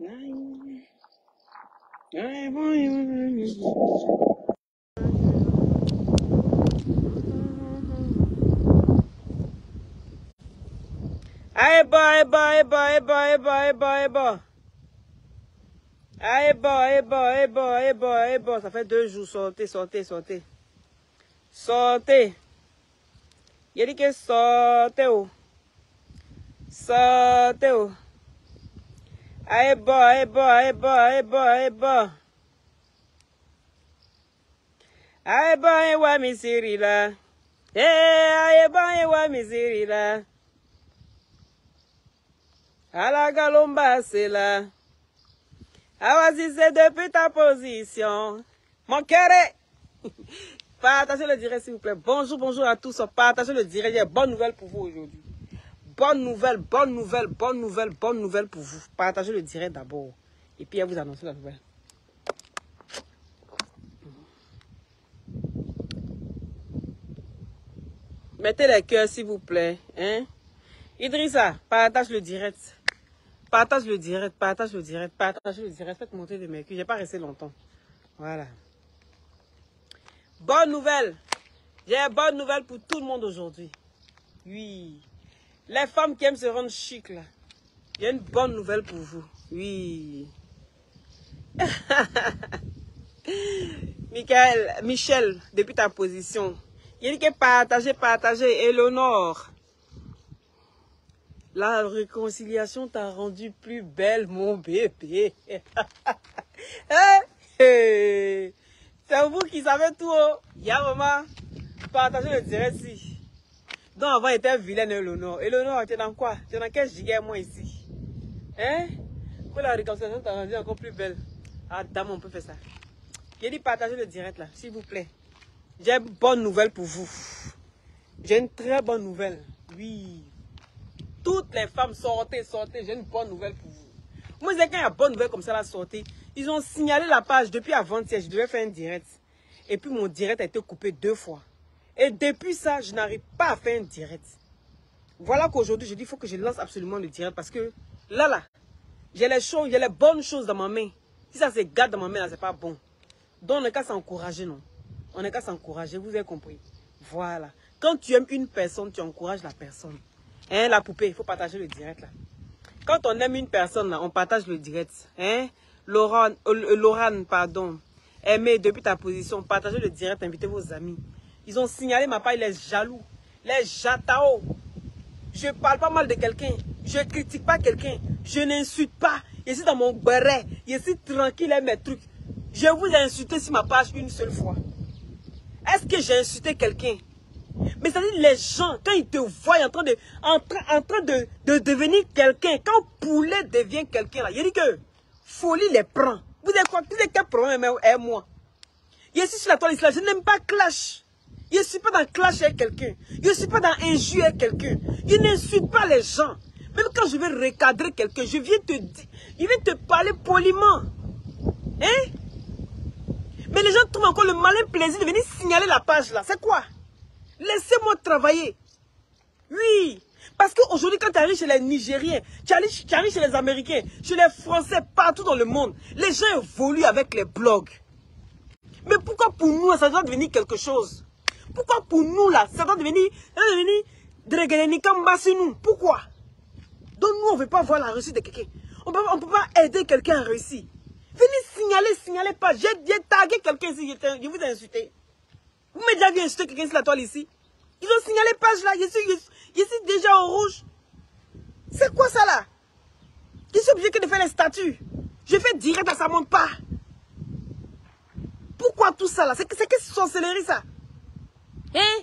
Allez, bas, ça fait 2 jours, sortez. Sortez. Il a dit que sortez. Sortez. Allez, bas. Allez, bas, misiri là. Allez, bas, misiri là. À la galomba, c'est là. Awazissez depuis ta position. Mon cœur est... Partagez le direct, s'il vous plaît. Bonjour à tous. Partagez le direct. Il y a bonne nouvelle pour vous aujourd'hui. Bonne nouvelle pour vous. Partagez le direct d'abord. Et puis, elle vous annonce la nouvelle. Mettez les cœurs, s'il vous plaît. Hein? Idrissa, partage le direct. Partage le direct. Faites monter de mes culs. Je n'ai pas resté longtemps. Voilà. Bonne nouvelle. J'ai une bonne nouvelle pour tout le monde aujourd'hui. Oui. Les femmes qui aiment se rendre chic là. J'ai une bonne nouvelle pour vous. Oui. Michel, depuis ta position. Il dit que partagez. Éléonore. La réconciliation t'a rendu plus belle, mon bébé. C'est vous qui savez tout. Ya maman, partagez le direct ici. Donc avant, il était vilaine, Éléonore. Éléonore, tu es dans quoi? Tu es dans quel giga moi ici? Hein? Pour la réconciliation t'a rendu encore plus belle. Ah, dame, on peut faire ça. Il dit partagez le direct là, s'il vous plaît. J'ai une bonne nouvelle pour vous. J'ai une très bonne nouvelle. Oui. Toutes les femmes, sortez. J'ai une bonne nouvelle pour vous. Moi, quand il y a une bonne nouvelle comme ça, là, sortez. Ils ont signalé la page depuis avant-hier. Je devais faire un direct. Et puis, mon direct a été coupé 2 fois. Et depuis ça, je n'arrive pas à faire un direct. Voilà qu'aujourd'hui, je dis, il faut que je lance absolument le direct. Parce que là, j'ai les bonnes choses dans ma main. Si ça se garde dans ma main, là, c'est pas bon. Donc, on n'est qu'à s'encourager, non? On n'est qu'à s'encourager, vous avez compris. Voilà. Quand tu aimes une personne, tu encourages la personne. Hein, la poupée, il faut partager le direct là. Quand on aime une personne là, on partage le direct. Hein? Laurent, pardon. Aimez depuis ta position, partagez le direct, invitez vos amis. Ils ont signalé ma part, les jaloux, les jatao. Je ne parle pas mal de quelqu'un, je ne critique pas quelqu'un, je n'insulte pas. Je suis dans mon béret, je suis tranquille avec mes trucs. Je vous ai insulté sur ma page une seule fois. Est-ce que j'ai insulté quelqu'un? Mais ça dit les gens, quand ils te voient en train de devenir quelqu'un, quand Poulet devient quelqu'un là, il dit que folie les prend. Vous avez quoi? Vous avez quel problème avec moi? Je suis sur la toile islamique, je n'aime pas clash. Je ne suis pas dans clash avec quelqu'un. Je ne suis pas dans injure avec quelqu'un. Je n'insulte pas les gens. Même quand je vais recadrer quelqu'un, je viens te parler poliment. Hein? Mais les gens trouvent encore le malin plaisir de venir signaler la page là. C'est quoi? Laissez-moi travailler. Oui. Parce qu'aujourd'hui, quand tu arrives chez les Nigériens, tu arrives chez les Américains, chez les Français, partout dans le monde, les gens évoluent avec les blogs. Mais pourquoi pour nous, ça doit devenir quelque chose? Pourquoi pour nous, là, ça doit devenir nous? Pourquoi? Donc nous, on ne veut pas voir la réussite de quelqu'un. On ne peut pas aider quelqu'un à réussir. Venez signaler pas. J'ai tagué quelqu'un ici, je vous ai insulté. Vous m'avez déjà vu insulter quelqu'un sur la toile ici? Ils ont signalé page là, je suis déjà au rouge. C'est quoi ça là? Je suis obligé de faire les statuts. Je fais direct, ça ne monte pas. Pourquoi tout ça là? C'est que sorcellerie ça? Hein?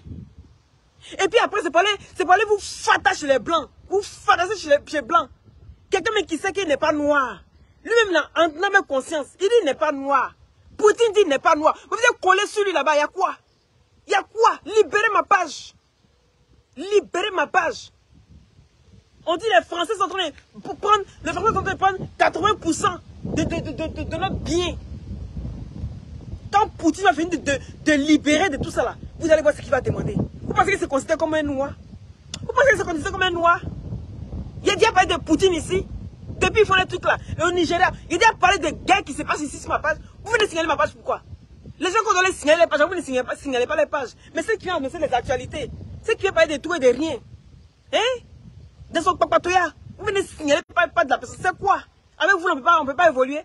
Et puis après, c'est pour aller vous fatter chez les blancs. Vous fatter chez les blancs. Quelqu'un qui sait qu'il n'est pas noir. Lui-même là, en âme conscience, il dit qu'il n'est pas noir. Poutine dit qu'il n'est pas noir. Vous êtes collé sur lui là-bas, il y a quoi? Il y a quoi? Libérez ma page. Libérez ma page. On dit les Français sont en train de prendre 80% de notre bien. Quand Poutine va finir de libérer de tout ça là, vous allez voir ce qu'il va demander. Vous pensez que c'est considéré comme un noir? Vous pensez que c'est considéré comme un noir? Il y a déjà pas de Poutine ici. Depuis, ils font les trucs là. Et au Nigeria, il y a parlé de guerres qui se passent ici sur ma page. Vous venez signaler ma page, pourquoi? Les gens qui ont signaler les pages, vous ne signalez pas les pages. Mais ceux qui ont annoncé les actualités, ceux qui ont parlé de tout et de rien, hein? De son papatoya, vous venez signaler pas de la personne. C'est quoi? Avec vous, on ne peut pas évoluer.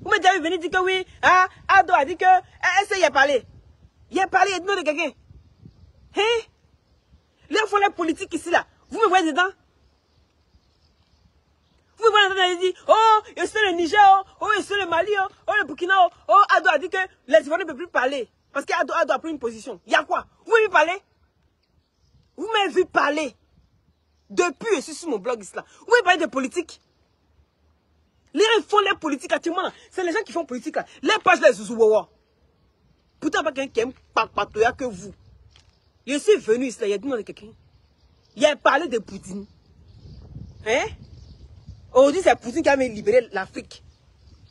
Vous m'avez déjà venu dire que oui, ah, Ado a dit que, est-ce qu'il a parlé? Il a parlé, il y a de quelqu'un. Hein? Là, ils font la politique ici, là. Vous me voyez dedans? Vous me voyez dedans, il dit, oh, il c'est le Niger, oh, il c'est le Mali, oh, le Burkina, oh, Ado a dit que les Ivoiriens ne peuvent plus parler. Parce qu'Ado a pris une position. Il y a quoi? Vous m'avez vu parler? Vous m'avez vu parler? Depuis, je suis sur mon blog ici, là. Vous m'avez parlé de politique? Les gens font les politiques actuellement. C'est les gens qui font politique là. Les pages les zouzouwawa. Pourtant, pas quelqu'un qui aime papatoya que vous. Je suis venu ici là, il y a demandé quelqu'un. Il a parlé de Poutine. Hein? Aujourd'hui, c'est Poutine qui a libéré l'Afrique.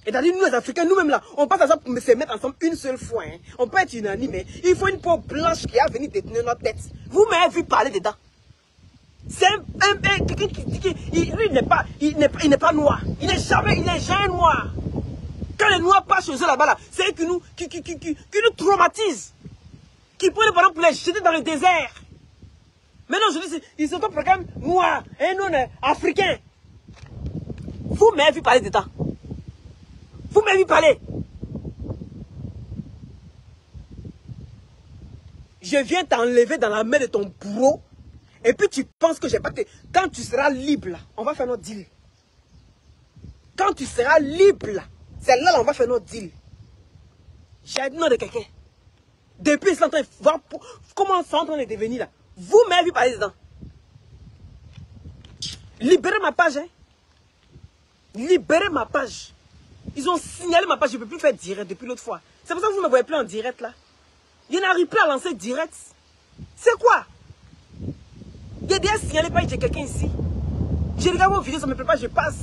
Et c'est-à-dire, nous les Africains, nous-mêmes là, on passe à ça pour se mettre ensemble une seule fois. Hein. On peut être unanime, mais il faut une peau blanche qui a venu détenir notre tête. Vous m'avez vu parler dedans. C'est quelqu'un qui dit qu'il n'est pas noir. Il n'est jamais noir. Quand les noirs passent chez eux là-bas, là, c'est eux qui nous traumatisent. Qui prennent les parents pour les jeter dans le désert. Maintenant, je dis, ils sont un programme noir. Et nous, on est africains. Vous m'avez vu parler dedans. Vous m'avez vu parler. Je viens t'enlever dans la main de ton bourreau. Et puis tu penses que j'ai pas... Quand tu seras libre, là, on va faire notre deal. Quand tu seras libre, là, c'est là, on va faire notre deal. J'ai dit non de quelqu'un. Depuis, c'est en train de voir comment c'est en train de devenir, là. Vous m'avez vu parler dedans. Libérez ma page, hein. Libérez ma page. Ils ont signalé ma page, je ne peux plus faire direct depuis l'autre fois. C'est pour ça que vous ne me voyez plus en direct, là. Je n'arrive plus à lancer direct. C'est quoi? Il y a déjà signalé pas, j'ai quelqu'un ici. Je regarde vos vidéos, ça me plaît pas, je passe.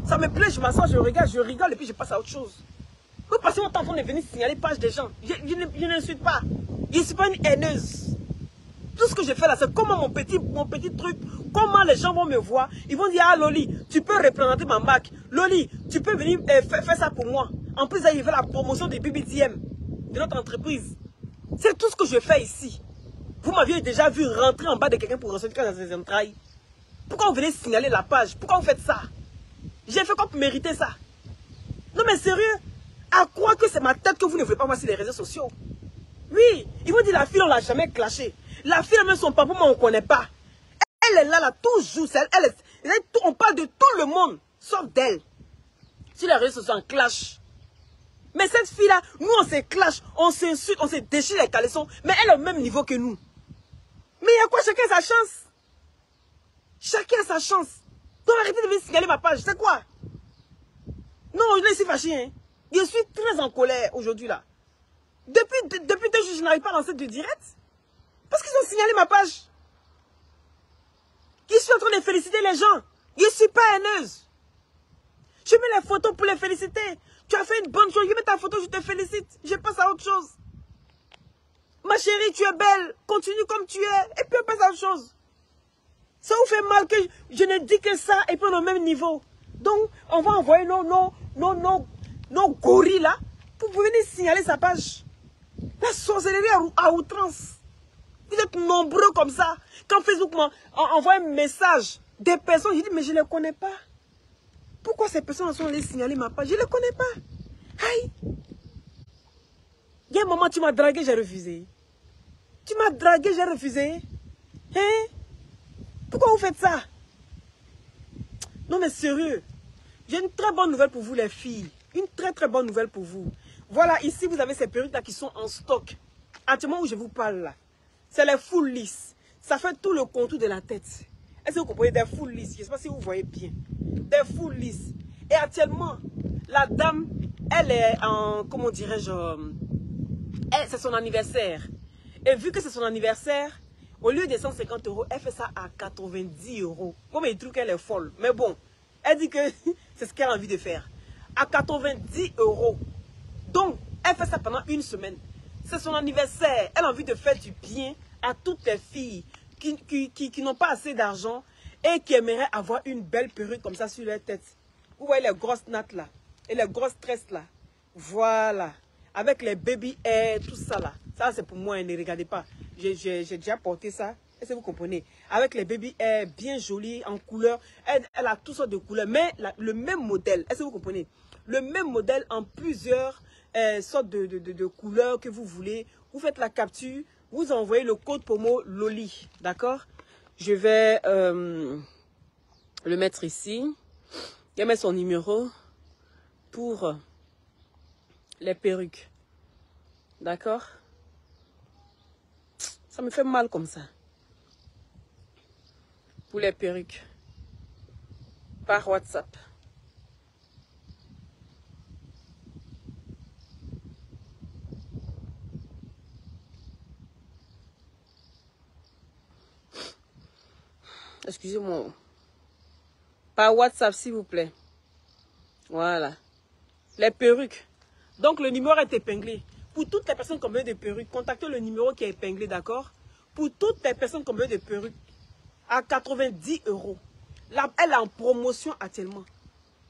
Ça me plaît, je m'assois, je regarde, je rigole et puis je passe à autre chose. Vous passez mon temps en train de venir signaler page des gens. Je n'insulte pas. Je ne suis pas une haineuse. Tout ce que je fais là, c'est comment mon petit truc, comment les gens vont me voir. Ils vont dire, ah Loli, tu peux représenter ma marque. Loli, tu peux venir faire ça pour moi. En plus, il y avait la promotion de BBTM, de notre entreprise. C'est tout ce que je fais ici. Vous m'aviez déjà vu rentrer en bas de quelqu'un pour ressortir dans ses entrailles. Pourquoi vous venez signaler la page? Pourquoi vous faites ça? J'ai fait quoi pour mériter ça? Non mais sérieux? À croire que c'est ma tête que vous ne voulez pas voir sur les réseaux sociaux? Oui, ils vont dire la fille on l'a jamais clashée. La fille même son papa, moi on ne connaît pas. Elle est là, toujours. On parle de tout le monde, sauf d'elle. Sur les réseaux sociaux, on clash. Mais cette fille-là, nous on se clash, on s'insulte, on se déchire les caleçons, mais elle est au même niveau que nous. Mais il y a quoi? Chacun a sa chance. Chacun a sa chance. Donc arrêtez de venir signaler ma page. C'est quoi? Non, je suis fâché. Hein. Je suis très en colère aujourd'hui là. Depuis 2 jours, je n'arrive pas à lancer de direct. Parce qu'ils ont signalé ma page. Je suis en train de féliciter les gens. Je ne suis pas haineuse. Je mets les photos pour les féliciter. Tu as fait une bonne chose. Je mets ta photo, je te félicite. Je passe à autre chose. Ma chérie, tu es belle. Continue comme tu es. Et puis on passe à autre chose. Ça vous fait mal que je ne dis que ça et puis on est au même niveau. Donc, on va envoyer nos gorilles là pour venir signaler sa page. La sorcellerie à outrance. Vous êtes nombreux comme ça. Quand Facebook m'envoie un message des personnes, je dis mais je ne les connais pas. Pourquoi ces personnes sont allées signaler ma page? Je ne les connais pas. Aïe. Il y a un moment, tu m'as dragué, j'ai refusé. Tu m'as dragué, j'ai refusé. Hein? Pourquoi vous faites ça? Non mais sérieux. J'ai une très bonne nouvelle pour vous les filles. Une très bonne nouvelle pour vous. Voilà, ici vous avez ces perruques là qui sont en stock. Actuellement où je vous parle là. C'est les full lisses. Ça fait tout le contour de la tête. Est-ce que vous comprenez? Des full lisses. Je ne sais pas si vous voyez bien. Des full lisses. Et actuellement, la dame, elle est en, comment dirais-je, c'est son anniversaire. Et vu que c'est son anniversaire, au lieu de 150 €, elle fait ça à 90 €. Comme il trouve qu'elle est folle. Mais bon, elle dit que c'est ce qu'elle a envie de faire. À 90 €. Donc, elle fait ça pendant une semaine. C'est son anniversaire. Elle a envie de faire du bien à toutes les filles qui n'ont pas assez d'argent et qui aimeraient avoir une belle perruque comme ça sur leur tête. Vous voyez les grosses nattes là et les grosses tresses là. Voilà. Avec les baby hair, tout ça là. Ça c'est pour moi, hein, ne regardez pas. J'ai déjà porté ça. Est-ce que vous comprenez? Avec les baby hair bien jolies en couleur. Elle a toutes sortes de couleurs. Mais le même modèle. Est-ce que vous comprenez? Le même modèle en plusieurs sortes de couleurs que vous voulez. Vous faites la capture. Vous envoyez le code promo Loli. D'accord? Je vais le mettre ici. Je vais mettre son numéro pour les perruques. D'accord? Ça me fait mal comme ça. Pour les perruques. Par WhatsApp. Excusez-moi. Par WhatsApp, s'il vous plaît. Voilà. Les perruques. Donc, le numéro est épinglé. Pour toutes les personnes qui ont besoin de perruques, contactez le numéro qui est épinglé, d'accord? Pour toutes les personnes qui ont besoin de perruques, à 90 €. Là, elle est en promotion actuellement.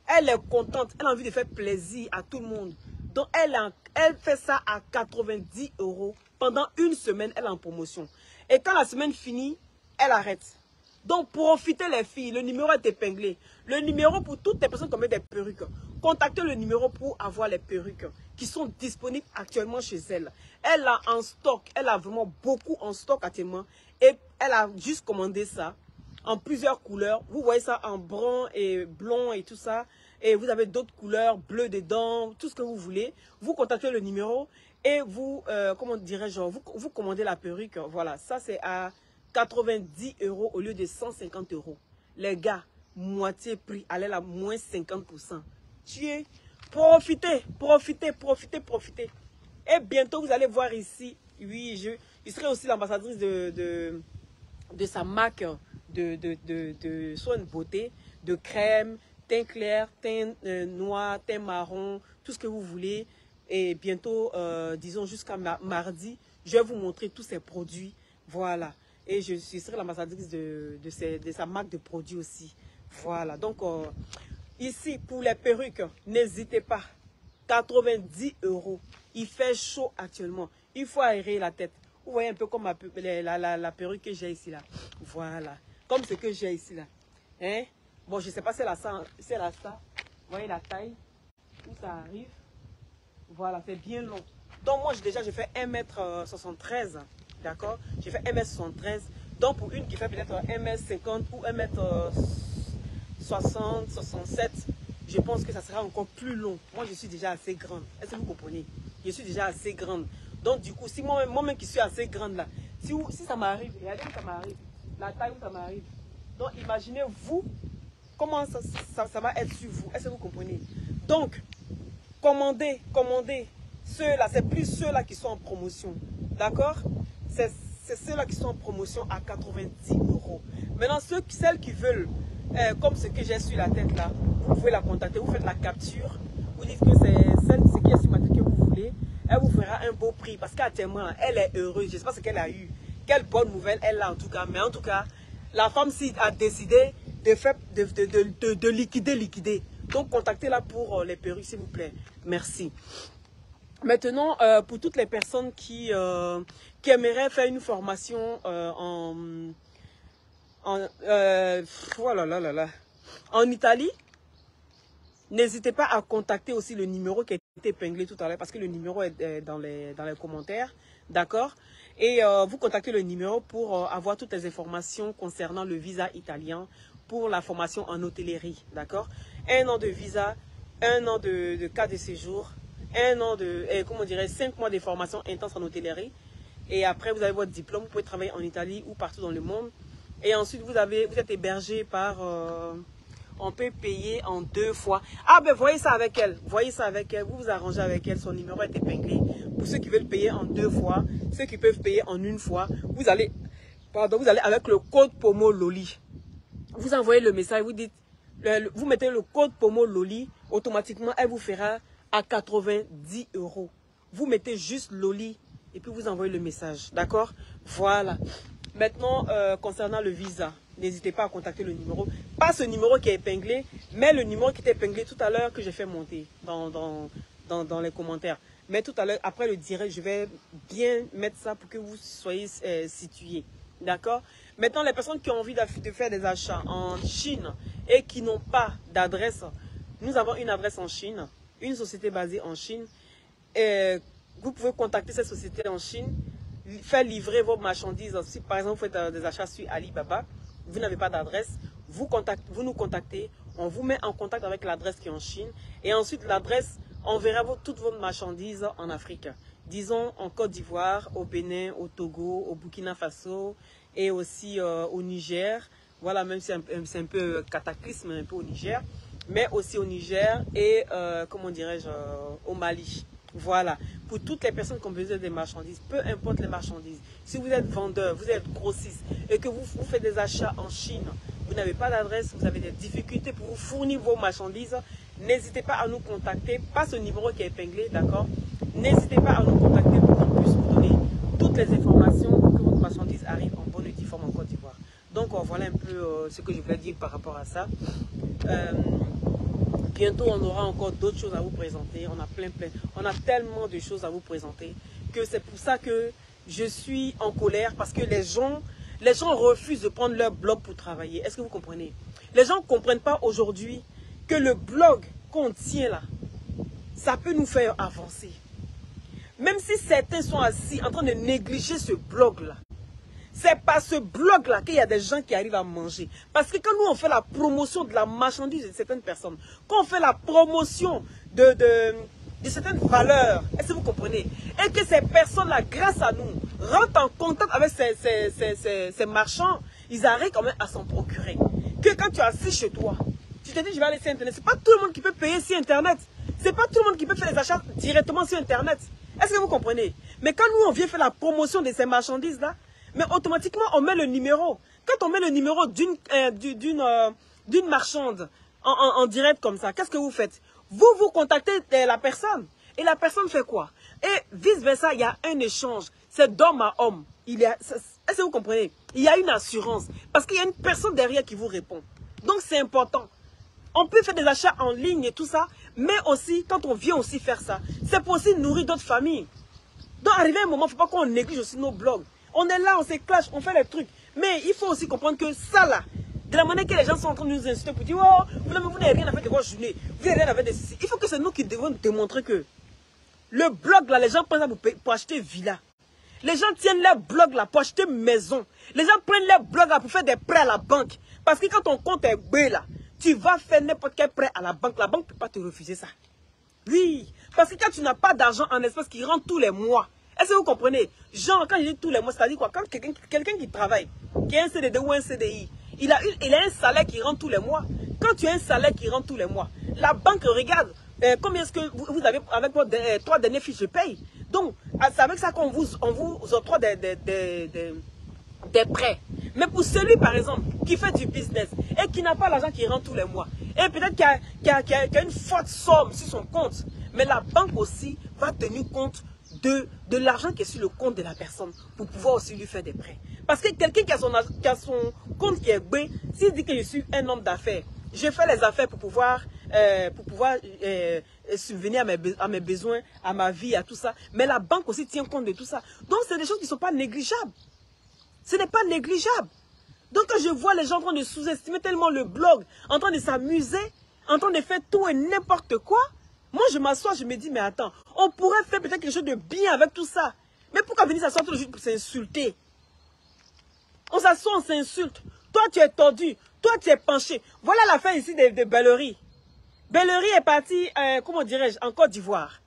Elle est contente. Elle a envie de faire plaisir à tout le monde. Donc, elle fait ça à 90 €. Pendant une semaine, elle est en promotion. Et quand la semaine finit, elle arrête. Donc, profitez les filles. Le numéro est épinglé. Le numéro pour toutes les personnes qui ont des perruques. Contactez le numéro pour avoir les perruques qui sont disponibles actuellement chez elle. Elle a en stock. Elle a vraiment beaucoup en stock actuellement. Et elle a juste commandé ça en plusieurs couleurs. Vous voyez ça en brun et blond et tout ça. Et vous avez d'autres couleurs, bleu dedans, tout ce que vous voulez. Vous contactez le numéro et vous, comment dirais-je, vous commandez la perruque. Voilà, ça c'est à 90 € au lieu de 150 €. Les gars, moitié prix, allez là, moins 50%. Tuez, profitez, profitez, profitez, profitez. Et bientôt, vous allez voir ici, oui, je serai aussi l'ambassadrice de sa marque de soins de beauté, de crème, teint clair, teint noir, teint marron, tout ce que vous voulez. Et bientôt, disons jusqu'à mardi, je vais vous montrer tous ces produits. Voilà. Et je serai l'ambassadrice de sa marque de produits aussi. Voilà. Donc, ici, pour les perruques, n'hésitez pas. 90 €. Il fait chaud actuellement. Il faut aérer la tête. Vous voyez un peu comme la perruque que j'ai ici là. Voilà. Comme ce que j'ai ici là. Hein? Bon, je ne sais pas si c'est là ça. Vous voyez la taille où ça arrive. Voilà, c'est bien long. Donc moi, déjà, je fais 1m73. D'accord? J'ai fait 1m73. Donc pour une qui fait peut-être 1m50 ou 1m60, 67, je pense que ça sera encore plus long. Moi, je suis déjà assez grande. Est-ce que vous comprenez? Je suis déjà assez grande. Donc du coup, si moi-même qui suis assez grande là, si ça m'arrive, regardez où ça m'arrive, la taille où ça m'arrive. Donc imaginez-vous comment ça va être sur vous. Est-ce que vous comprenez? Donc, commandez. Ceux-là, c'est plus ceux-là qui sont en promotion. D'accord? C'est ceux-là qui sont en promotion à 90 €. Maintenant, celles qui veulent, comme ce que j'ai sur la tête là, vous pouvez la contacter, vous faites la capture, vous dites que c'est ce qui est sur ma tête que vous voulez, elle vous fera un beau prix parce qu'actuellement, elle est heureuse. Je ne sais pas ce qu'elle a eu. Quelle bonne nouvelle elle a en tout cas. Mais en tout cas, la femme-ci a décidé de liquider. Donc, contactez-la pour les perruques, s'il vous plaît. Merci. Maintenant, pour toutes les personnes qui aimeraient faire une formation en Italie, n'hésitez pas à contacter aussi le numéro qui a été épinglé tout à l'heure parce que le numéro est dans les commentaires. D'accord? Et vous contactez le numéro pour avoir toutes les informations concernant le visa italien pour la formation en hôtellerie. D'accord? 1 an de visa, 1 an de carte de séjour, 1 an de, 5 mois de formation intense en hôtellerie. Et après, vous avez votre diplôme, vous pouvez travailler en Italie ou partout dans le monde. Et ensuite, vous êtes hébergé par... on peut payer en 2 fois. Ah ben, voyez ça avec elle. Voyez ça avec elle. Vous vous arrangez avec elle. Son numéro est épinglé. Pour ceux qui veulent payer en 2 fois, ceux qui peuvent payer en 1 fois, vous allez avec le code promo Loli. Vous envoyez le message, vous dites, vous mettez le code promo Loli, automatiquement, elle vous fera à 90 €. Vous mettez juste Loli et puis vous envoyez le message. D'accord? Voilà. Maintenant, concernant le visa. n'hésitez pas à contacter le numéro. Pas ce numéro qui est épinglé, mais le numéro qui est épinglé tout à l'heure que j'ai fait monter dans les commentaires. Mais tout à l'heure, après le direct, je vais bien mettre ça pour que vous soyez situés. D'accord? Maintenant, les personnes qui ont envie de faire des achats en Chine et qui n'ont pas d'adresse, nous avons une adresse en Chine, une société basée en Chine. Vous pouvez contacter cette société en Chine, faire livrer vos marchandises. Si par exemple vous faites des achats sur Alibaba, vous n'avez pas d'adresse, vous nous contactez, on vous met en contact avec l'adresse qui est en Chine et ensuite l'adresse enverra toutes vos marchandises en Afrique. Disons en Côte d'Ivoire, au Bénin, au Togo, au Burkina Faso et aussi au Niger. Voilà, même si c'est un peu cataclysme, un peu au Niger, mais aussi au Niger et, comment dirais-je, au Mali. Voilà, pour toutes les personnes qui ont besoin des marchandises, peu importe les marchandises. Si vous êtes vendeur, vous êtes grossiste et que vous faites des achats en Chine, vous n'avez pas d'adresse, vous avez des difficultés pour vous fournir vos marchandises, n'hésitez pas à nous contacter, pas ce numéro qui est épinglé, d'accord? N'hésitez pas à nous contacter pour qu'on puisse vous donner toutes les informations pour que votre marchandise arrive en bonne et due forme en Côte d'Ivoire. Donc voilà un peu ce que je voulais dire par rapport à ça. Bientôt, on aura encore d'autres choses à vous présenter. On a on a tellement de choses à vous présenter que c'est pour ça que je suis en colère parce que les gens refusent de prendre leur blog pour travailler. Est-ce que vous comprenez? Les gens ne comprennent pas aujourd'hui que le blog qu'on tient là, ça peut nous faire avancer. Même si certains sont assis en train de négliger ce blog-là, c'est par ce blog-là qu'il y a des gens qui arrivent à manger. Parce que quand nous, on fait la promotion de la marchandise de certaines personnes, quand on fait la promotion de certaines valeurs, est-ce que vous comprenez? Et que ces personnes-là, grâce à nous, rentrent en contact avec ces marchands, ils arrivent quand même à s'en procurer. Que quand tu es assis chez toi, tu te dis, je vais aller sur Internet. Ce n'est pas tout le monde qui peut payer sur Internet. Ce n'est pas tout le monde qui peut faire les achats directement sur Internet. Est-ce que vous comprenez? Mais quand nous, on vient faire la promotion de ces marchandises-là, mais automatiquement, on met le numéro. Quand on met le numéro d'une marchande en direct comme ça, qu'est-ce que vous faites? Vous contactez la personne. Et la personne fait quoi? Et vice-versa, il y a un échange. C'est d'homme à homme. Est-ce que vous comprenez? Il y a une assurance. Parce qu'il y a une personne derrière qui vous répond. Donc, c'est important. On peut faire des achats en ligne et tout ça. Mais aussi, quand on vient aussi faire ça, c'est pour aussi nourrir d'autres familles. Donc, arrivé à un moment, il ne faut pas qu'on néglige aussi nos blogs. On est là, on se clash, on fait les trucs. Mais il faut aussi comprendre que ça là, de la manière que les gens sont en train de nous insulter pour dire, oh, vous n'avez rien à faire de votre journée, vous n'avez rien à faire de ceci. Il faut que c'est nous qui devons démontrer que le blog là, les gens prennent ça pour acheter villa. Les gens tiennent leur blog là pour acheter maison. Les gens prennent leur blog là pour faire des prêts à la banque. Parce que quand ton compte est B là, tu vas faire n'importe quel prêt à la banque ne peut pas te refuser ça. Oui, parce que quand tu n'as pas d'argent en espèces qui rentre tous les mois, est-ce que vous comprenez? Genre, quand je dis tous les mois, c'est-à-dire quoi? Quand quelqu'un qui travaille, qui a un CDD ou un CDI, il a un salaire qui rentre tous les mois. Quand tu as un salaire qui rentre tous les mois, la banque regarde combien est-ce que vous avez avec vos 3 derniers fiches de paye. Donc, c'est avec ça qu'on vous octroie des prêts. Mais pour celui, par exemple, qui fait du business et qui n'a pas l'argent qui rentre tous les mois, et peut-être qu'il y a une forte somme sur son compte, mais la banque aussi va tenir compte de l'argent qui est sur le compte de la personne pour pouvoir aussi lui faire des prêts. Parce que quelqu'un qui a son compte qui est B, s'il dit que je suis un homme d'affaires, je fais les affaires pour pouvoir subvenir à mes besoins, à ma vie, à tout ça. Mais la banque aussi tient compte de tout ça. Donc, c'est des choses qui ne sont pas négligeables. Ce n'est pas négligeable. Donc, quand je vois les gens en train de sous-estimer tellement le blog, en train de s'amuser, en train de faire tout et n'importe quoi, moi, je m'assois, je me dis, mais attends, on pourrait faire peut-être quelque chose de bien avec tout ça. Mais pourquoi venir s'asseoir tout le jour pour s'insulter? On s'assoit, on s'insulte. Toi, tu es tordu. Toi, tu es penché. Voilà la fin ici de Bellery. Bellery est parti, comment dirais-je, en Côte d'Ivoire.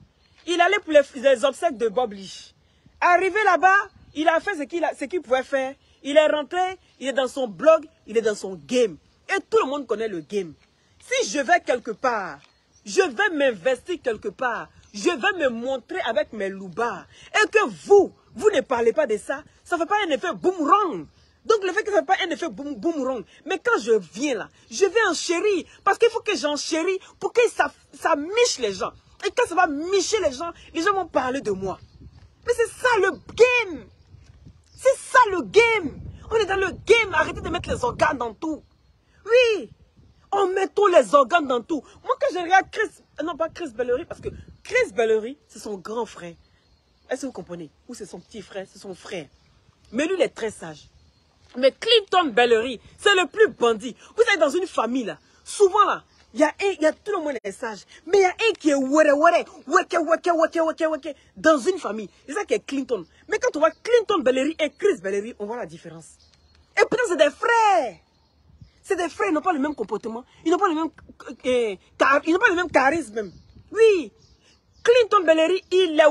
Il allait pour les obsèques de Bob Lich. Arrivé là-bas, il a fait ce qu'il pouvait faire. Il est rentré, il est dans son blog, il est dans son game. Et tout le monde connaît le game. Si je vais quelque part, je vais m'investir quelque part. Je vais me montrer avec mes loubards. Et que vous ne parlez pas de ça, ça ne fait pas un effet boomerang. Donc le fait que ça ne fait pas un effet boomerang. Mais quand je viens là, je vais enchérir. Parce qu'il faut que j'enchéris pour que ça miche les gens. Et quand ça va micher les gens vont parler de moi. Mais c'est ça le game. C'est ça le game. On est dans le game. Arrêtez de mettre les organes dans tout. Oui. On met tous les organes dans tout. Moi, quand je regarde Chris... Non, pas Chris Bellery, parce que Chris Bellery, c'est son grand frère. Est-ce que vous comprenez? Ou c'est son petit frère, c'est son frère. Mais lui, il est très sage. Mais Clinton Bellery, c'est le plus bandit. Vous êtes dans une famille, là. Souvent, là, il y a tout le monde est sage. Mais il y a un qui est weke, dans une famille. C'est ça qui est Clinton. Mais quand on voit Clinton Bellery et Chris Bellery, on voit la différence. Et pourtant, c'est des frères. C'est des frères, ils n'ont pas le même comportement. Ils n'ont pas le même charisme même. Oui. Clinton Bellery, il est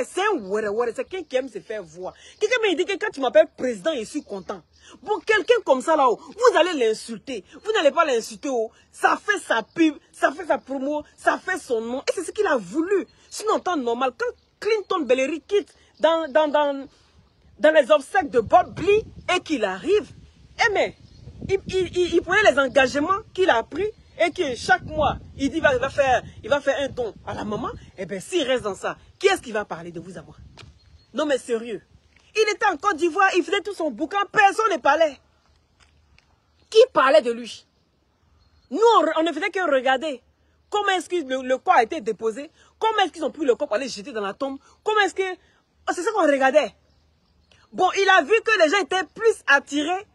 c'est un c'est quelqu'un qui aime se faire voir. Quelqu'un m'a dit que quand tu m'appelles président, je suis content. Bon, quelqu'un comme ça là-haut, vous allez l'insulter. Vous n'allez pas l'insulter. Ça fait sa pub, ça fait sa promo, ça fait son nom. Et c'est ce qu'il a voulu. Sinon, en temps normal, quand Clinton Bellery quitte dans les obsèques de Bob Lee et qu'il arrive, eh mais, il prenait les engagements qu'il a pris. Et que chaque mois, il dit il va faire un don à la maman. Eh bien, s'il reste dans ça, qui est-ce qui va parler de vous à moi? Non, mais sérieux. Il était en Côte d'Ivoire, il faisait tout son bouquin, personne ne parlait. Qui parlait de lui? Nous, on ne faisait que regarder. Comment est-ce que le corps a été déposé? Comment est-ce qu'ils ont pris le corps pour aller jeter dans la tombe? Comment est-ce que... Oh, c'est ça qu'on regardait. Bon, il a vu que les gens étaient plus attirés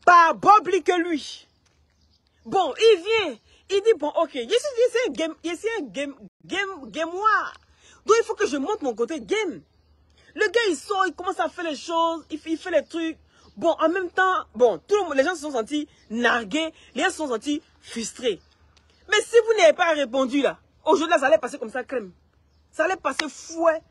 par Bob Lee que lui. Bon, il vient. Il dit, bon, ok, c'est un gameoir. Donc, il faut que je montre mon côté game. Le gars, il sort, il commence à faire les choses, il fait les trucs. Bon, en même temps, bon, les gens se sont sentis nargués, les gens se sont sentis frustrés. Mais si vous n'avez pas répondu, là, aujourd'hui, ça allait passer comme ça, crème. Ça allait passer fouet.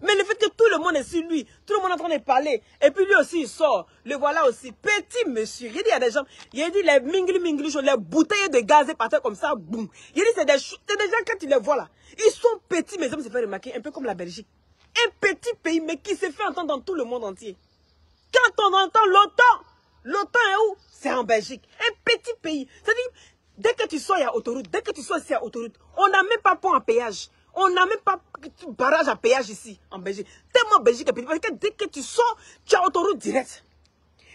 Mais le fait que tout le monde est sur lui, tout le monde est en train de parler, et puis lui aussi il sort, le voilà aussi, petit monsieur. Il dit, il y a des gens, il dit les mingli, les bouteilles de gaz par terre comme ça, boum. Il dit, c'est des gens, quand tu les vois là, ils sont petits, mais ils me se fait remarquer, un peu comme la Belgique. Un petit pays, mais qui se fait entendre dans tout le monde entier. Quand on entend l'OTAN est où? C'est en Belgique. Un petit pays. C'est-à-dire, dès que tu sors, il y a autoroute. Dès que tu sors, il y a autoroute. On n'a même pas pont à péage. On n'a même pas barrage à péage ici, en Belgique. Tellement Belgique est petit. Parce que dès que tu sors, tu as autoroute directe.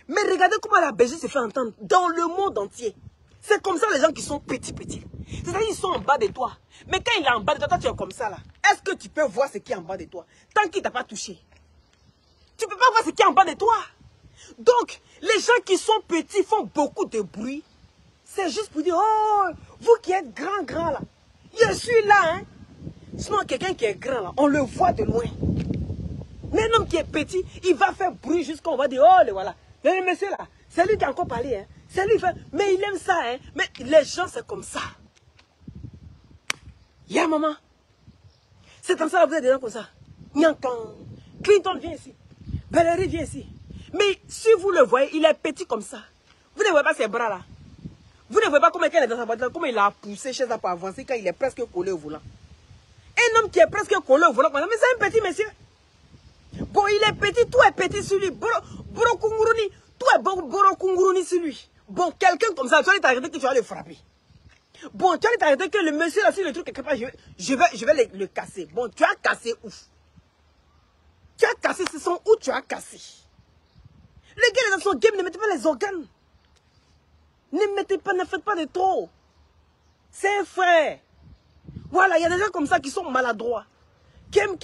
Mais regardez comment la Belgique se fait entendre dans le monde entier. C'est comme ça les gens qui sont petits. C'est-à-dire qu'ils sont en bas de toi. Mais quand il est en bas de toi, toi tu es comme ça là. Est-ce que tu peux voir ce qui est en bas de toi? Tant qu'il ne t'a pas touché. Tu ne peux pas voir ce qui est en bas de toi. Donc, les gens qui sont petits font beaucoup de bruit. C'est juste pour dire, oh, vous qui êtes grand là. Je suis là, hein. Sinon, quelqu'un qui est grand là, on le voit de loin. Mais un homme qui est petit, il va faire bruit jusqu'à on va dire, oh, le voilà. Le monsieur là, c'est lui qui a encore parlé, hein. C'est lui, mais il aime ça, hein. Mais les gens, c'est comme ça. Yeah, maman. C'est comme ça, là, vous êtes des gens comme ça. Nyankan. Clinton vient ici. Bellery vient ici. Mais si vous le voyez, il est petit comme ça. Vous ne voyez pas ses bras là. Vous ne voyez pas comment il est dans sa voiture, comment il a poussé chez ça pour avancer quand il est presque collé au volant. Un homme qui est presque collé au volant, mais c'est un petit monsieur. Bon, il est petit, tout est petit sur lui. Boro Kunguruni, tout est Boro Kunguruni sur lui. Bon, quelqu'un comme ça, tu vas t'arrêter que tu vas le frapper. Bon, tu vas t'arrêter que le monsieur là, si le truc quelque part, je vais le casser. Bon, tu as cassé où? Tu as cassé, ce sont où tu as cassé? Le gars est dans son game, ne mettez pas les organes. Ne faites pas de trop. C'est un frère. Voilà, il y a des gens comme ça qui sont maladroits. Qui aiment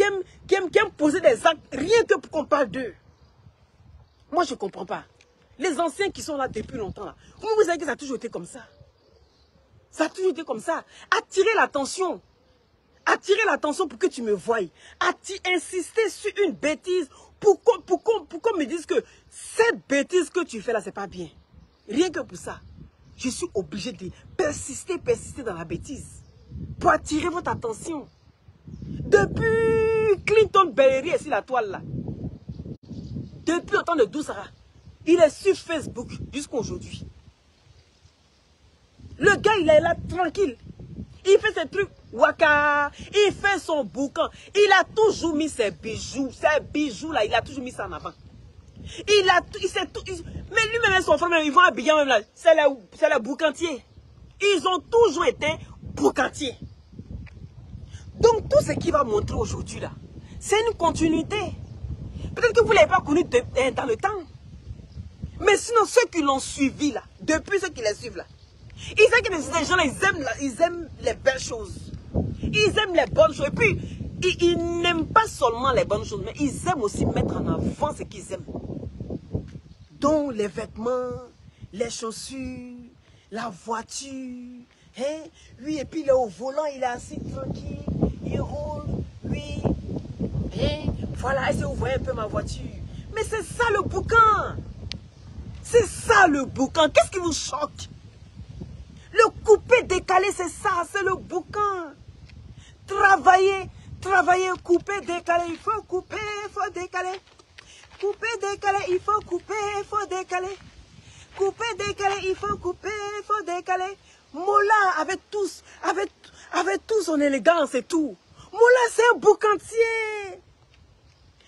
poser des actes, rien que pour qu'on parle d'eux. Moi, je ne comprends pas. Les anciens qui sont là depuis longtemps, là, vous savez que ça a toujours été comme ça. Ça a toujours été comme ça. Attirer l'attention. Attirer l'attention pour que tu me voies. Insister sur une bêtise pour qu'on me dise que cette bêtise que tu fais là, c'est pas bien. Rien que pour ça. Je suis obligé de persister dans la bêtise. Pour attirer votre attention. Depuis Clinton Bellery est sur la toile là. Depuis le temps de Doussara. Il est sur Facebook jusqu'à aujourd'hui. Le gars, il est là tranquille. Il fait ses trucs waka. Il fait son boucan. Il a toujours mis ses bijoux. Ses bijoux là, il a toujours mis ça en avant. Mais lui-même et son frère, ils vont habiller même là. C'est les boucantiers. Ils ont toujours été boucantiers. Donc tout ce qu'il va montrer aujourd'hui là, c'est une continuité. Peut-être que vous ne l'avez pas connu dans le temps. Mais sinon, ceux qui l'ont suivi là, depuis ceux qui les suivent là, ils savent que ces gens-là, ils aiment les belles choses. Ils aiment les bonnes choses. Et puis, ils n'aiment pas seulement les bonnes choses, mais ils aiment aussi mettre en avant ce qu'ils aiment. Donc, les vêtements, les chaussures, la voiture. Hein? Lui, et puis il est au volant, il est assis tranquille, il roule, lui. Hein? Voilà, est-ce que vous voyez un peu ma voiture? Mais c'est ça le boucan. C'est ça le boucan. Qu'est-ce qui vous choque? Le coupé décalé, c'est ça, c'est le boucan. Travailler, couper, décaler, il faut couper, il faut décaler. Couper, décaler, il faut couper, il faut décaler. Couper, décaler, il faut couper, il faut décaler. Mola avec tout son élégance et tout. Mola, c'est un boucantier.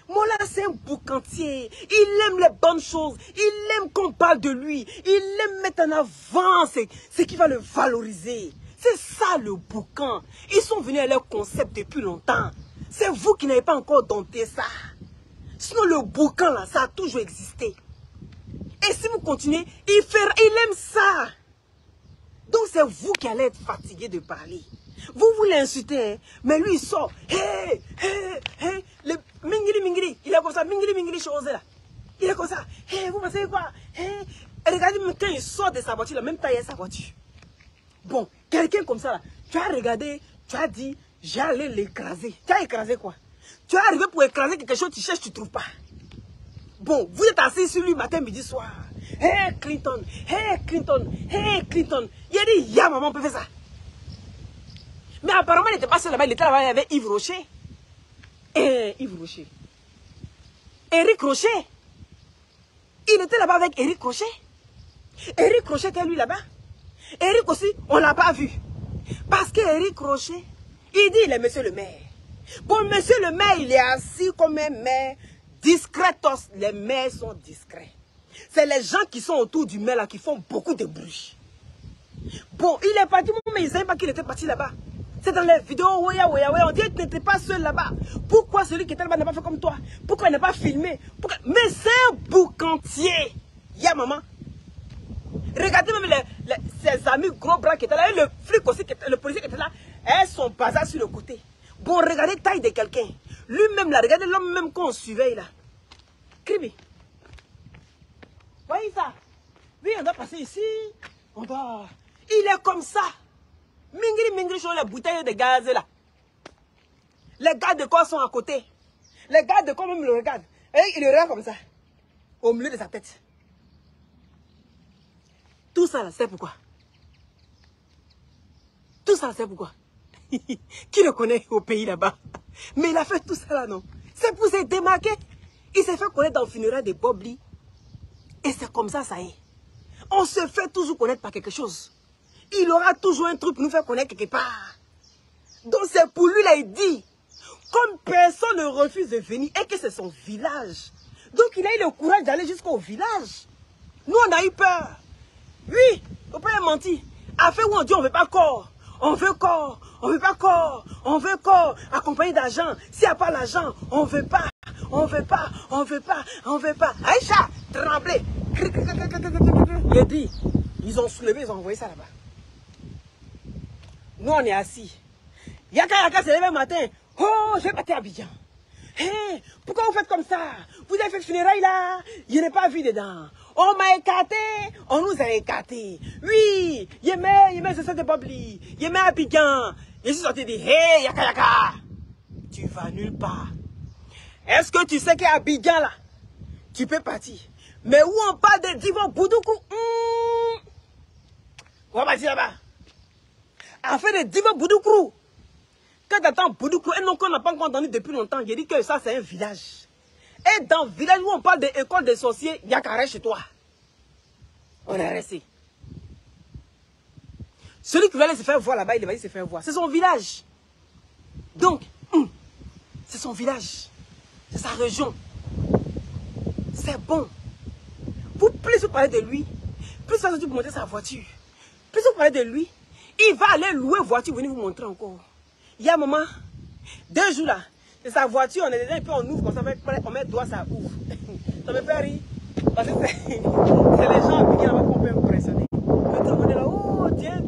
Mola, c'est un boucantier. Il aime les bonnes choses. Il aime qu'on parle de lui. Il aime mettre en avant ce qui va le valoriser. C'est ça le boucan. Ils sont venus à leur concept depuis longtemps. C'est vous qui n'avez pas encore dompté ça. Sinon, le boucan, là, ça a toujours existé. Et si vous continuez, il aime ça. Donc, c'est vous qui allez être fatigué de parler. Vous voulez insulter, hein? Mais lui, il sort. Hé, hé, hé. Le mingiri, mingiri. Il est comme ça. Mingiri, mingiri, chose là. Il est comme ça. Hé, vous pensez quoi? Hé. Et regardez, quand il sort de sa voiture, la même taille à sa voiture. Bon, quelqu'un comme ça, là, tu as regardé, tu as dit, j'allais l'écraser. Tu as écrasé quoi? Tu es arrivé pour écraser quelque chose, tu cherches, tu ne trouves pas. Bon, vous êtes assis sur lui matin, midi, soir. Hé, Clinton, hé, Clinton, hé, Clinton. Il a dit, ya, maman, on peut faire ça. Mais apparemment, il n'était pas seul là-bas, il était là-bas avec Yves Rocher. Yves Rocher. Éric Rocher. Il était là-bas avec Éric Rocher. Éric Rocher était lui là-bas. Éric aussi, on ne l'a pas vu. Parce qu'Éric Rocher, il dit, il est monsieur le maire. Bon, monsieur le maire, il est assis comme un maire. Discretos, les maires sont discrets. C'est les gens qui sont autour du maire là qui font beaucoup de bruit. Bon, il est parti, mais ils ne savaient pas qu'il était parti là-bas. C'est dans les vidéos, on dit que tu n'étais pas seul là-bas. Pourquoi celui qui était là-bas n'a pas fait comme toi? Pourquoi il n'a pas filmé? Mais c'est un boucantier. Ya maman. Regardez même ses amis gros bras qui étaient là. Et le flic aussi, le policier qui était là. Elles sont basées sur le côté. Bon, regardez la taille de quelqu'un. Lui-même là, regardez l'homme même qu'on surveille là. Kribi. Voyez ça? Oui, on doit passer ici. On doit... Il est comme ça. Mingri, mingri, sur les bouteilles de gaz là. Les gardes de corps sont à côté. Les gardes de corps même le regardent. Et il le regarde comme ça. Au milieu de sa tête. Tout ça là, c'est pourquoi? Tout ça, c'est pourquoi? Qui le connaît au pays là-bas? Mais il a fait tout ça là, non? C'est pour se démarquer. Il s'est fait connaître dans le funérail de Bob Lee. Et c'est comme ça, ça y est. On se fait toujours connaître par quelque chose. Il aura toujours un truc pour nous faire connaître quelque part. Donc c'est pour lui, là, il dit, comme personne ne refuse de venir et que c'est son village. Donc il a eu le courage d'aller jusqu'au village. Nous, on a eu peur. Oui, on peut pas mentir. Afin où on dit on ne veut pas corps. On veut corps. On ne veut pas corps. On veut corps accompagné d'argent. S'il n'y a pas l'argent, on ne veut pas. On ne veut pas. On ne veut pas. On ne veut pas. Aïcha, tremblé. Il a dit, ils ont soulevé, ils ont envoyé ça là-bas. Nous, on est assis. Yaka s'est levé le matin. Oh, je vais partir à Abidjan. Hey, pourquoi vous faites comme ça? Vous avez fait le funérail là? Je n'ai pas vu dedans. On m'a écarté, on nous a écarté. Oui, Yémé, c'est ça de Bobli. Yémé Abidjan. Je suis sorti et dit, hey, Yaka. Tu vas nulle part. Est-ce que tu sais qu'à Abidjan là, tu peux partir? Mais où on parle de Divan Boudoukou? On va partir là-bas. Afin de Divan Boudoukou. Quand tu attends Boudoukou, un nom qu'on n'a pas encore entendu depuis longtemps, j'ai dit que ça c'est un village. Et dans le village où on parle de l'école des sorciers, il y a carré chez toi. On est resté. Celui qui veut aller se faire voir là-bas, il va aller se faire voir. C'est son village. Donc, c'est son village. C'est sa région. C'est bon. Plus vous parlez de lui, plus vous allez vous montrer sa voiture. Plus vous parlez de lui, il va aller louer voiture, venir vous montrer encore. Il y a un moment, 2 jours là, c'est sa voiture, on est dedans et puis on ouvre comme ça, on met le doigt, ça ouvre. Ça me fait rire. Parce que c'est les gens qui qu'on peut impressionner. Le temps, on est là, oh, tiens,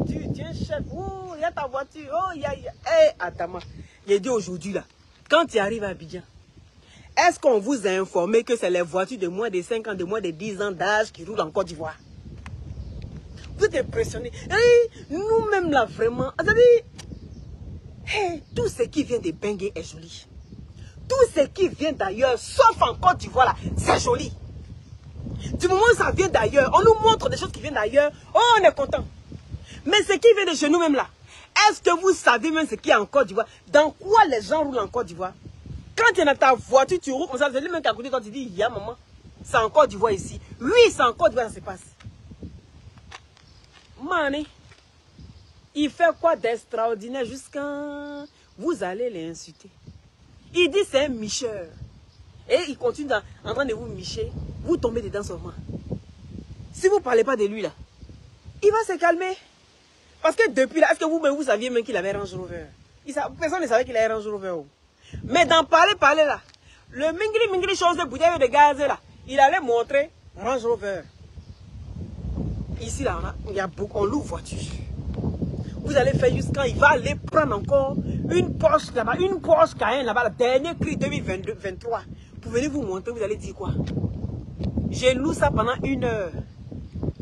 chef, oh, il y a ta voiture, oh, il y a. Hé, attends, il dit aujourd'hui là, quand tu arrives à Abidjan, est-ce qu'on vous a informé que c'est les voitures de moins de 5 ans, de moins de 10 ans d'âge qui roulent en Côte d'Ivoire? Vous êtes impressionnés. Nous-mêmes là, vraiment, hey, tout ce qui vient de Bengué est joli. Tout ce qui vient d'ailleurs, sauf en Côte d'Ivoire, là, c'est joli. Du moment où ça vient d'ailleurs, on nous montre des choses qui viennent d'ailleurs, oh, on est content. Mais ce qui vient de chez nous-mêmes là, est-ce que vous savez même ce qu'il y a en Côte d'Ivoire? Dans quoi les gens roulent en Côte d'Ivoire? Quand tu es dans ta voiture, tu roules comme ça, c'est lui-même qui a côté, toi tu dis, il y a maman, c'est en Côte d'Ivoire ici. Oui, c'est en Côte d'Ivoire, ça se passe. Mané, il fait quoi d'extraordinaire jusqu'à... Vous allez les insulter. Il dit c'est un micheur. Et il continue en train de vous micher. Vous tombez dedans seulement. Si vous ne parlez pas de lui là, il va se calmer. Parce que depuis là, est-ce que vous saviez même qu'il avait Range Rover? Personne ne savait qu'il avait Range Rover. Mais dans parler là, le mingri chose de bouteille de gaz là, il allait montrer Range Rover. Ici là, on loue voiture. Vous allez faire jusqu'à, il va aller prendre encore une Porsche là-bas, une Porsche Cayenne là-bas, le dernier cri 2023. Pour venir vous montrer, vous allez dire quoi? J'ai loué ça pendant 1 heure.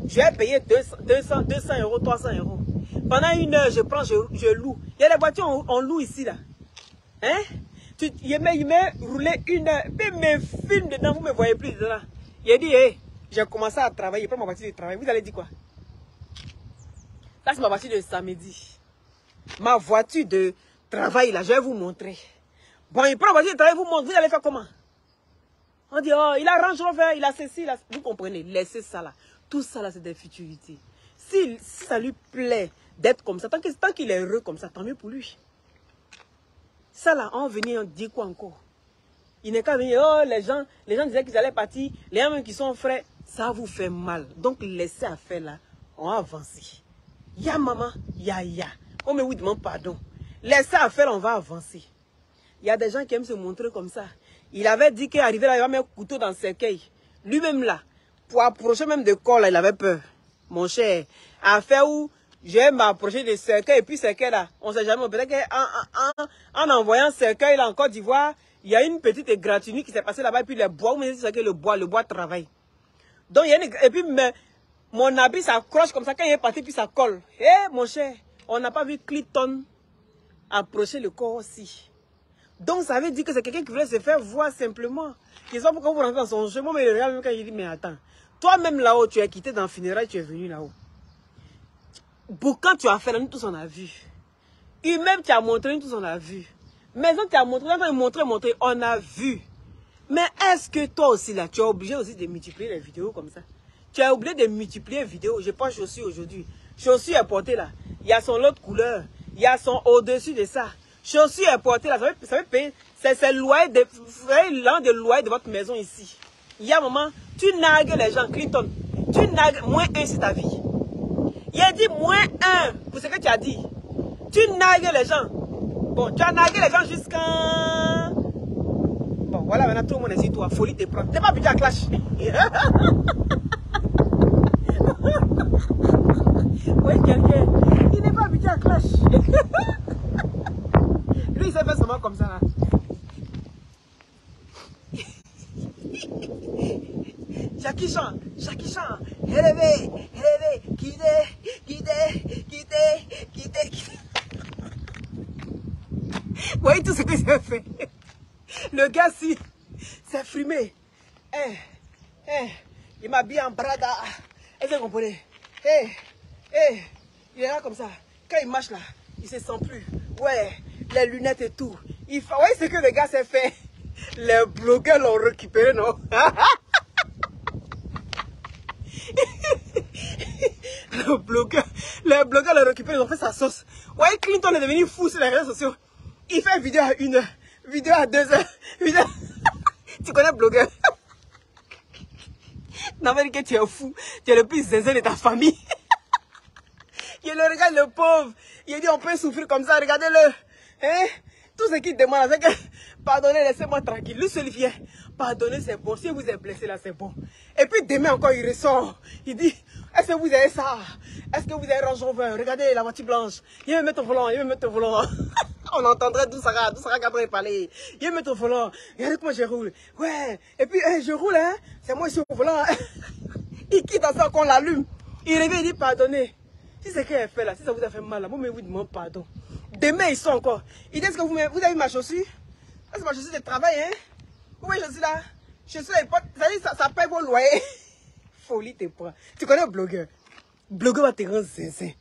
Je vais payer 200 euros, 300 euros. Pendant 1 heure, je loue. Il y a des voitures, on loue ici là. Hein? Il m'a roulé 1 heure. Puis mes films dedans, vous ne me voyez plus dedans. Il a dit, hey, j'ai commencé à travailler, je prends ma voiture de travail. Vous allez dire quoi? Là, c'est ma voiture de samedi. Ma voiture de travail, là, je vais vous montrer. Bon, il prend ma voiture de travail, vous montre. Vous allez faire comment? On dit, oh, il a Range Rover, il a ceci, là. Vous comprenez? Laissez ça, là. Tout ça, là, c'est des futurités. Si ça lui plaît d'être comme ça, tant qu'il est heureux comme ça, tant mieux pour lui. Ça, là, on venait, on dit quoi encore? Il n'est qu'à venir, oh, les gens disaient qu'ils allaient partir. Les gens même qui sont frais, ça vous fait mal. Donc, laissez à faire, là. On va avancer. Ya maman, ya. On me vous demande pardon. Laissez à faire, on va avancer. Il y a des gens qui aiment se montrer comme ça. Il avait dit qu'arrivé là, il va mettre un couteau dans le cercueil. Lui-même là, pour approcher même de corps là, il avait peur. Mon cher, à faire où je vais m'approcher de cercueil et puis cercueil là, on ne sait jamais. Peut-être qu'en envoyant cercueil là en Côte d'Ivoire, il y a une petite égratignure qui s'est passée là-bas et puis le bois, vous me dites que le bois travaille. Donc il y a une, et puis mon habit s'accroche comme ça quand il est parti puis ça colle. Eh mon cher, on n'a pas vu Clinton approcher le corps aussi. Donc ça veut dire que c'est quelqu'un qui voulait se faire voir simplement. Ils sont pourquoi vous rentrez dans son jeu. Moi, mais le regarde même quand il dit, mais attends. Toi-même là-haut, tu es quitté dans le funérail, tu es venu là-haut. Quand tu as fait là, nous tous on a vu. Lui-même tu as montré, nous tous on a vu. Maison tu as montré, on a vu. Mais est-ce que toi aussi là, tu es obligé aussi de multiplier les vidéos comme ça? Tu es obligé de multiplier les vidéos. Je prends chaussures aujourd'hui. Chaussures est portée là. Il y a son autre couleur. Il y a son au-dessus de ça. Chaussures est portée là. Ça veut payer. C'est le loyer de loyer de votre maison ici. Il y a un moment, tu nagues les gens, Clinton. Tu nagues -1 sur ta vie. Il a dit -1 pour ce que tu as dit. Tu nagues les gens. Bon, tu as nagué les gens jusqu'à... Bon, voilà, maintenant tout le monde est sur toi. Folie te prend. T'es pas habitué à clash. Oui, quelqu'un. Il n'est pas habitué à clash. Lui, il s'est fait seulement comme ça là. Jackie Chan, élevé, quittez. Vous voyez tout ce que j'ai fait. Le gars, si, c'est fumé. Il m'a bien en brada. Est-ce que vous comprenez? Il est là comme ça. Quand il marche là, il se sent plus. Ouais, les lunettes et tout. Vous voyez ce que le gars s'est fait? Les blogueurs l'ont récupéré, non? Les blogueurs l'ont récupéré, ils ont fait sa sauce. Vous voyez, Clinton est devenu fou sur les réseaux sociaux. Il fait une vidéo à 1 heure, vidéo à 2 heures, vidéo... Tu connais blogueur? Non, mais que tu es fou. Tu es le plus zézé de ta famille. Il le regarde, le pauvre. Il dit, on peut souffrir comme ça, regardez-le. Hein? Tout ce qu'il demande, c'est que, pardonnez, laissez-moi tranquille. Lui seul vient. pardonnez, c'est bon. Si vous êtes blessé là, c'est bon. Et puis demain encore, il ressort. Il dit, est-ce que vous avez ça? Est-ce que vous avez Range Rover? Regardez la voiture blanche. Il va me mettre au volant, il va me mettre au volant. On entendrait d'où Sarah Gabriel parler. Il va me mettre au volant. Regardez comment je roule. Ouais. Et puis, je roule, hein. C'est moi ici au volant. Il quitte ensemble qu'on l'allume. Il revient, il dit, pardonnez. Si c'est qu'elle fait là, si ça vous a fait mal là, moi, mais vous demandez pardon. Demain, ils sont encore. Ils disent que vous avez vu ma chaussure? Ça, c'est ma chaussure de travail, hein? Vous voyez, je suis là. Je suis là, ça paye vos loyers. Folie, t'es pas. Tu connais le blogueur? Le blogueur va te rendre zinzin.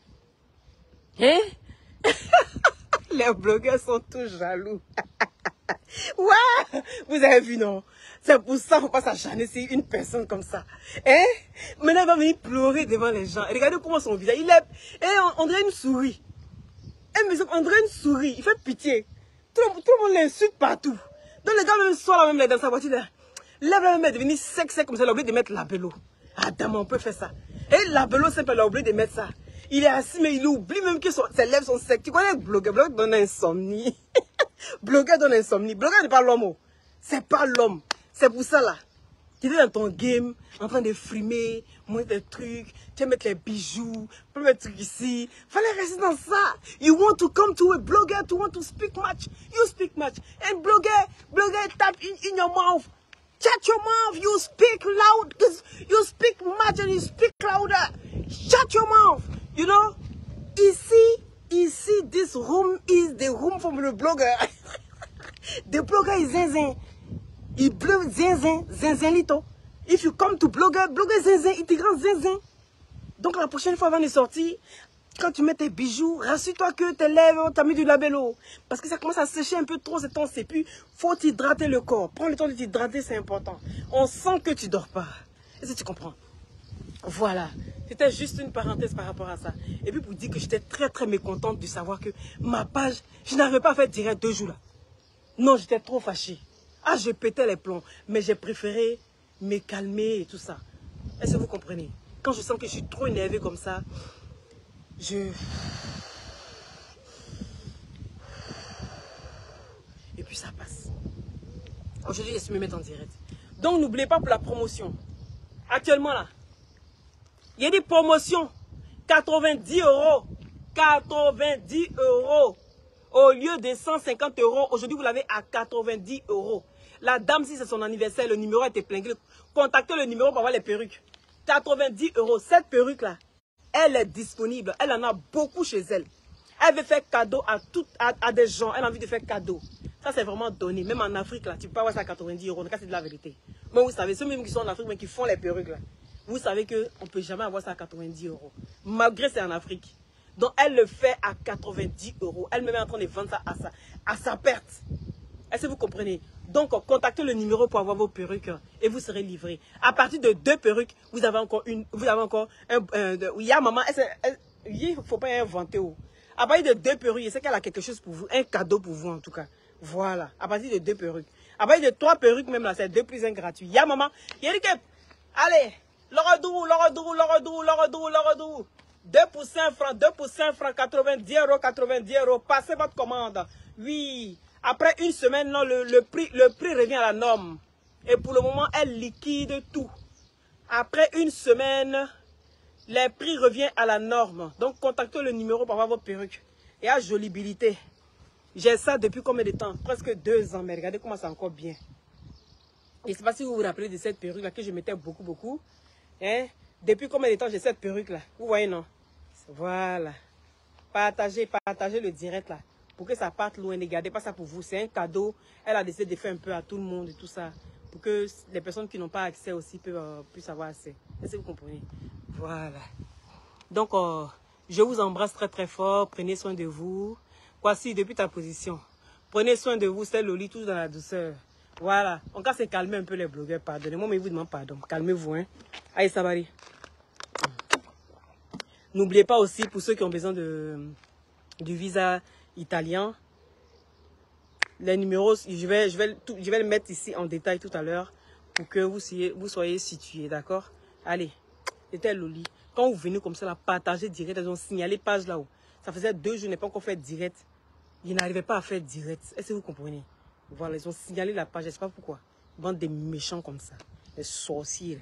Hein? Les blogueurs sont tous jaloux. Ouais! Vous avez vu, non? C'est pour ça qu'il ne faut pas s'acharner sur une personne comme ça. Hein? Maintenant, il va venir pleurer devant les gens. Et regardez comment son visage, il est... on dirait une souris. On dirait une souris. Il fait pitié. Tout le monde l'insulte partout. Donc les gars même sont là même dans sa voiture là. Là même est devenu sec comme ça. Il a oublié de mettre labello. Ah dame, on peut faire ça. Et labello simple, il a oublié de mettre ça. Il est assis mais il oublie même que ses lèvres sont secs. Tu connais le blogueur? Blogueur donne insomnie. Blogueur donne insomnie. Blogueur n'est pas l'homme. C'est pas l'homme. C'est pour ça là. Tu es dans ton game, en train de frimer, monter des trucs, tu vas mettre les bijoux, tu vas mettre des trucs ici. Fallait rester dans ça. You want to come to a blogger to want to speak much. You speak much. And blogger tap in your mouth. Shut your mouth. You speak loud. You speak much and you speak louder. Shut your mouth. You know? Ici, this room is the room from the blogger. The blogger is zinzin. Il bleu zinzin lito. If you come to blogger zinzin, il te rend zinzin. Donc la prochaine fois avant de sortir, quand tu mets tes bijoux, rassure-toi que tes lèvres, tu as mis du labello. Parce que ça commence à sécher un peu trop ces temps, c'est plus. Faut t'hydrater le corps. Prends le temps de t'hydrater, c'est important. On sent que tu dors pas. Est-ce que tu comprends? Voilà. C'était juste une parenthèse par rapport à ça. Et puis pour dire que j'étais très mécontente de savoir que ma page, je n'arrivais pas à faire direct 2 jours là. Non, j'étais trop fâchée. Ah, je pétais les plombs. Mais j'ai préféré me calmer et tout ça. Est-ce que vous comprenez? Quand je sens que je suis trop énervée comme ça, et puis ça passe. Aujourd'hui, je suis me mettre en direct. Donc, n'oubliez pas pour la promotion. Actuellement, là, il y a des promotions. 90 €. 90 €. Au lieu de 150 €, aujourd'hui, vous l'avez à 90 €. La dame, si c'est son anniversaire, le numéro a été plein. Contactez le numéro pour avoir les perruques. 90 €. Cette perruque-là, elle est disponible. Elle en a beaucoup chez elle. Elle veut faire cadeau à des gens. Elle a envie de faire cadeau. Ça, c'est vraiment donné. Même en Afrique, là, tu peux avoir ça à 90 €. C'est de la vérité. Mais vous savez, ceux même qui sont en Afrique, mais qui font les perruques, là, vous savez qu'on ne peut jamais avoir ça à 90 €. Malgré c'est en Afrique. Donc, elle le fait à 90 €. Elle me met en train de vendre ça à sa perte. Est-ce que vous comprenez? Donc, contactez le numéro pour avoir vos perruques et vous serez livré. À partir de 2 perruques, vous avez encore il y a maman, il ne faut pas inventer. À partir de 2 perruques, je sais qu'elle a quelque chose pour vous, un cadeau pour vous en tout cas. Voilà, à partir de 2 perruques. À partir de 3 perruques même là, c'est 2 plus 1 gratuit. Il y a maman, il y a dit que, allez, l'oradou. 2 pour 5 francs, 90 €, 90 €. Passez votre commande. Oui. Après une semaine, non, le prix revient à la norme. Et pour le moment, elle liquide tout. Après une semaine, les prix reviennent à la norme. Donc, contactez le numéro pour avoir votre perruque. Et à Jolibilité. J'ai ça depuis combien de temps? Presque 2 ans. Mais regardez comment c'est encore bien. Je ne sais pas si vous vous rappelez de cette perruque-là que je mettais beaucoup. Hein? Depuis combien de temps j'ai cette perruque-là? Vous voyez, non? Voilà. Partagez le direct là. Pour que ça parte loin, ne gardez pas ça pour vous. C'est un cadeau. Elle a décidé de faire un peu à tout le monde et tout ça. Pour que les personnes qui n'ont pas accès aussi puissent avoir accès. Est-ce que vous comprenez? Voilà. Donc, je vous embrasse très fort. Prenez soin de vous. Voici, depuis ta position. Prenez soin de vous. C'est Loli, tout dans la douceur. Voilà. On va se calmer un peu les blogueurs. Pardonnez-moi, mais vous demandez pardon. Calmez-vous. Hein. Allez, Sabari. N'oubliez pas aussi, pour ceux qui ont besoin du visa italien, les numéros, je vais le mettre ici en détail tout à l'heure pour que vous soyez situés, d'accord? Allez, c'était Loli. Quand vous venez comme ça, là, partagez direct, elles ont signalé page là-haut. Ça faisait 2 jours, je n'ai pas encore fait direct. Ils n'arrivaient pas à faire direct. Est-ce que vous comprenez? Voilà, ils ont signalé la page, je ne sais pas pourquoi. Bande de méchants comme ça. Des sorciers.